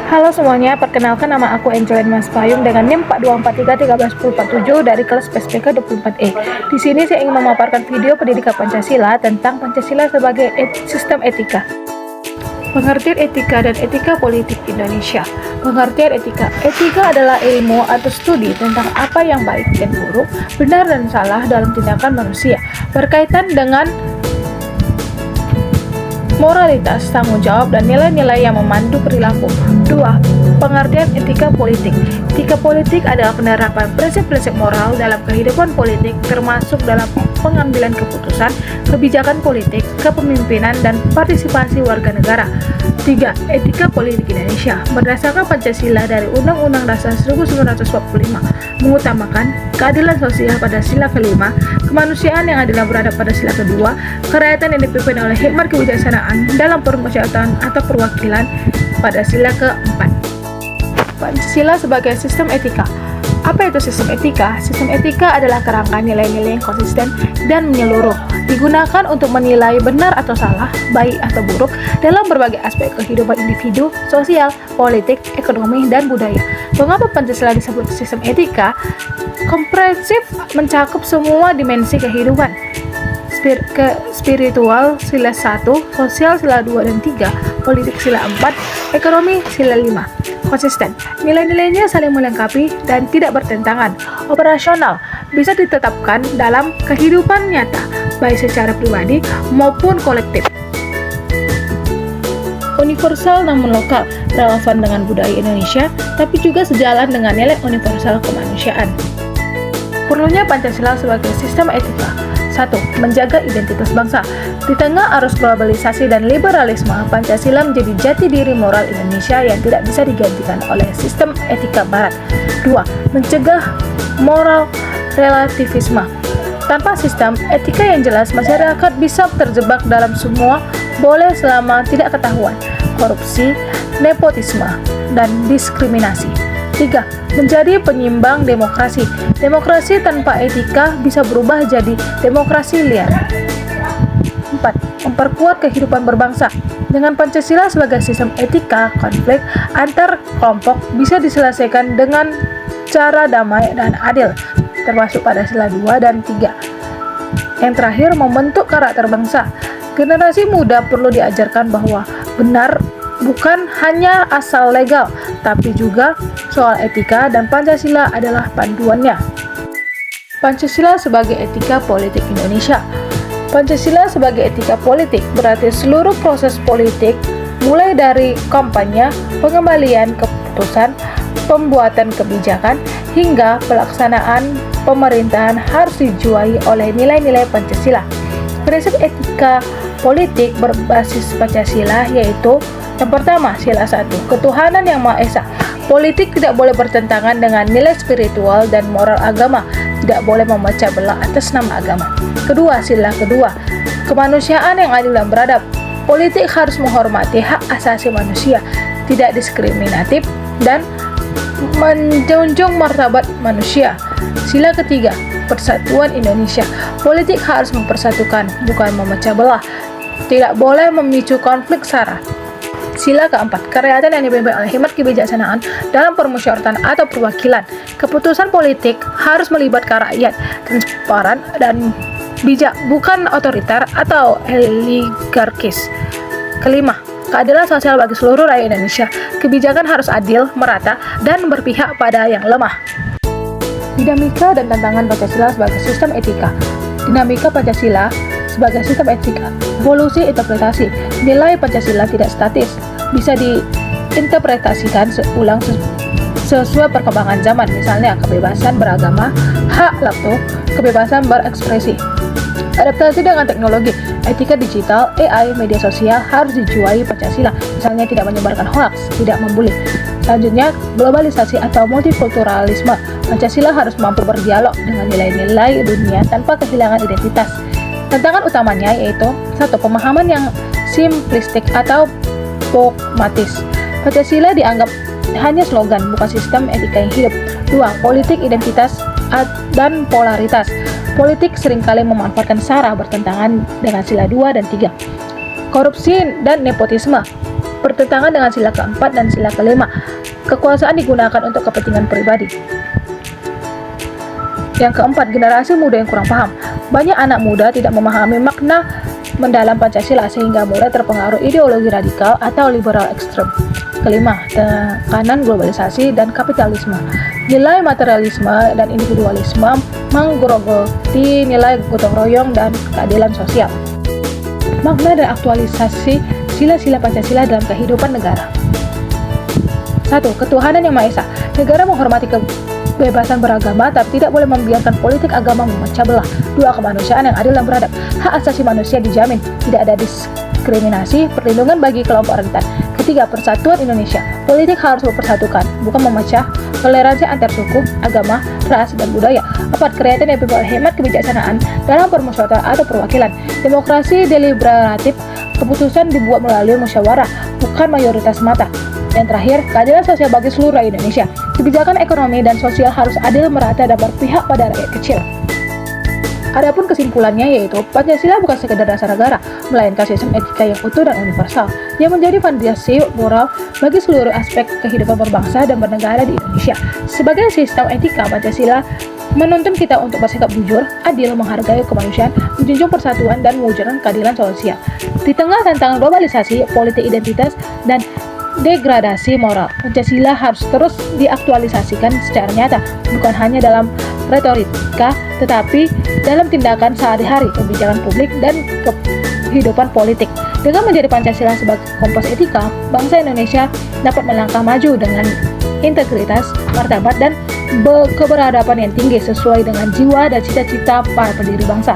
Halo semuanya, perkenalkan nama aku Angelin Mas Payung dengan NIM 4243131047 dari kelas PSPK 24E. Di sini saya ingin memaparkan video pendidikan Pancasila tentang Pancasila sebagai sistem etika. Pengertian etika dan etika politik Indonesia. Pengertian etika. Etika adalah ilmu atau studi tentang apa yang baik dan buruk, benar dan salah dalam tindakan manusia, berkaitan dengan moralitas, tanggung jawab, dan nilai-nilai yang memandu perilaku. 2. Pengertian etika politik. Etika politik adalah penerapan prinsip-prinsip moral dalam kehidupan politik, termasuk dalam pengambilan keputusan, kebijakan politik, kepemimpinan, dan partisipasi warga negara. 3. Etika politik Indonesia. Berdasarkan Pancasila dari Undang-Undang Dasar 1945, mengutamakan keadilan sosial pada sila kelima, kemanusiaan yang adil dan beradab pada sila kedua, kerakyatan yang dipimpin oleh hikmat kebijaksanaan dalam permusyawaratan atau perwakilan pada sila keempat. Pancasila sebagai sistem etika. Apa itu sistem etika? Sistem etika adalah kerangka nilai-nilai yang konsisten dan menyeluruh, digunakan untuk menilai benar atau salah, baik atau buruk dalam berbagai aspek kehidupan individu, sosial, politik, ekonomi, dan budaya. Mengapa Pancasila disebut sistem etika? Komprehensif, mencakup semua dimensi kehidupan. Spiritual sila 1, sosial sila 2 dan 3, politik sila 4, ekonomi sila 5. Konsisten, nilai-nilainya saling melengkapi dan tidak bertentangan. Operasional, bisa ditetapkan dalam kehidupan nyata, baik secara pribadi maupun kolektif. Universal namun lokal, relevan dengan budaya Indonesia, tapi juga sejalan dengan nilai universal kemanusiaan. Perlunya Pancasila sebagai sistem etika. 1. Menjaga identitas bangsa. Di tengah arus globalisasi dan liberalisme, Pancasila menjadi jati diri moral Indonesia yang tidak bisa digantikan oleh sistem etika Barat. 2. Mencegah moral relativisme. Tanpa sistem etika yang jelas, masyarakat bisa terjebak dalam semua boleh selama tidak ketahuan, korupsi, nepotisme, dan diskriminasi. 3. Menjadi penyimbang demokrasi. Demokrasi tanpa etika bisa berubah jadi demokrasi liar. 4. Memperkuat kehidupan berbangsa. Dengan Pancasila sebagai sistem etika, konflik antar kelompok bisa diselesaikan dengan cara damai dan adil, termasuk pada sila 2 dan 3. Yang terakhir, membentuk karakter bangsa. Generasi muda perlu diajarkan bahwa benar bukan hanya asal legal, tapi juga soal etika, dan Pancasila adalah panduannya. Pancasila sebagai etika politik Indonesia. Pancasila sebagai etika politik berarti seluruh proses politik, mulai dari kampanye, pengembalian keputusan, pembuatan kebijakan, hingga pelaksanaan pemerintahan harus dijiwai oleh nilai-nilai Pancasila. Prinsip etika politik berbasis Pancasila yaitu: yang pertama, sila 1, ketuhanan yang Maha Esa. Politik tidak boleh bertentangan dengan nilai spiritual dan moral agama, tidak boleh memecah belah atas nama agama. Kedua, sila kedua, kemanusiaan yang adil dan beradab. Politik harus menghormati hak asasi manusia, tidak diskriminatif, dan menjunjung martabat manusia. Sila ketiga, persatuan Indonesia. Politik harus mempersatukan, bukan memecah belah. Tidak boleh memicu konflik sara. Sila keempat, kerakyatan yang dipimpin oleh hikmat kebijaksanaan dalam permusyawaratan atau perwakilan. Keputusan politik harus melibatkan rakyat, transparan dan bijak, bukan otoriter atau oligarkis. Kelima, keadilan sosial bagi seluruh rakyat Indonesia. Kebijakan harus adil, merata, dan berpihak pada yang lemah. Dinamika dan tantangan Pancasila sebagai sistem etika. Dinamika Pancasila sebagai sistem etika. Evolusi interpretasi. Nilai Pancasila tidak statis, bisa diinterpretasikan ulang sesuai perkembangan zaman, misalnya kebebasan beragama, hak laptop, kebebasan berekspresi. Adaptasi dengan teknologi, etika digital, AI, media sosial harus dijiwai Pancasila, misalnya tidak menyebarkan hoaks, tidak membuli. Selanjutnya, globalisasi atau multikulturalisme. Pancasila harus mampu berdialog dengan nilai-nilai dunia tanpa kehilangan identitas. Tantangan utamanya yaitu: 1. Pemahaman yang simplistik atau dogmatis. Pancasila dianggap hanya slogan, bukan sistem etika yang hidup. 2. Politik identitas dan polaritas. Politik seringkali memanfaatkan sara bertentangan dengan sila 2 dan 3. Korupsi dan nepotisme. bertentangan dengan sila keempat dan sila kelima. Kekuasaan digunakan untuk kepentingan pribadi. Yang keempat, generasi muda yang kurang paham. Banyak anak muda tidak memahami makna mendalam Pancasila sehingga mudah terpengaruh ideologi radikal atau liberal ekstrem. Kelima, tekanan globalisasi dan kapitalisme. Nilai materialisme dan individualisme menggerogoti nilai gotong royong dan keadilan sosial. Makna dan aktualisasi sila-sila Pancasila dalam kehidupan negara. 1. Ketuhanan yang Maha Esa. Negara menghormati kebebasan beragama tapi tidak boleh membiarkan politik agama memecah belah. 2. Kemanusiaan yang adil dan beradab. Hak asasi manusia dijamin, tidak ada diskriminasi, perlindungan bagi kelompok rentan. Ketiga, persatuan Indonesia. Politik harus mempersatukan, bukan memecah. Toleransi antar suku, agama, ras, dan budaya. 4. Kreatif dan hemat kebijaksanaan dalam permusyawaratan atau perwakilan. Demokrasi deliberatif, keputusan dibuat melalui musyawarah, bukan mayoritas semata. Yang terakhir, keadilan sosial bagi seluruh Indonesia. Kebijakan ekonomi dan sosial harus adil, merata, dan berpihak pada rakyat kecil. Adapun kesimpulannya yaitu Pancasila bukan sekedar dasar negara, melainkan sistem etika yang utuh dan universal yang menjadi fondasi moral bagi seluruh aspek kehidupan berbangsa dan bernegara di Indonesia. Sebagai sistem etika, Pancasila menuntun kita untuk bersikap jujur, adil, menghargai kemanusiaan, menjunjung persatuan, dan mewujudkan keadilan sosial. Di tengah tantangan globalisasi, politik identitas, dan degradasi moral, Pancasila harus terus diaktualisasikan secara nyata, bukan hanya dalam retorika, tetapi dalam tindakan sehari-hari, kebijakan publik, dan kehidupan politik. Dengan menjadi Pancasila sebagai kompas etika, bangsa Indonesia dapat melangkah maju dengan integritas, martabat, dan keberadaban yang tinggi sesuai dengan jiwa dan cita-cita para pendiri bangsa.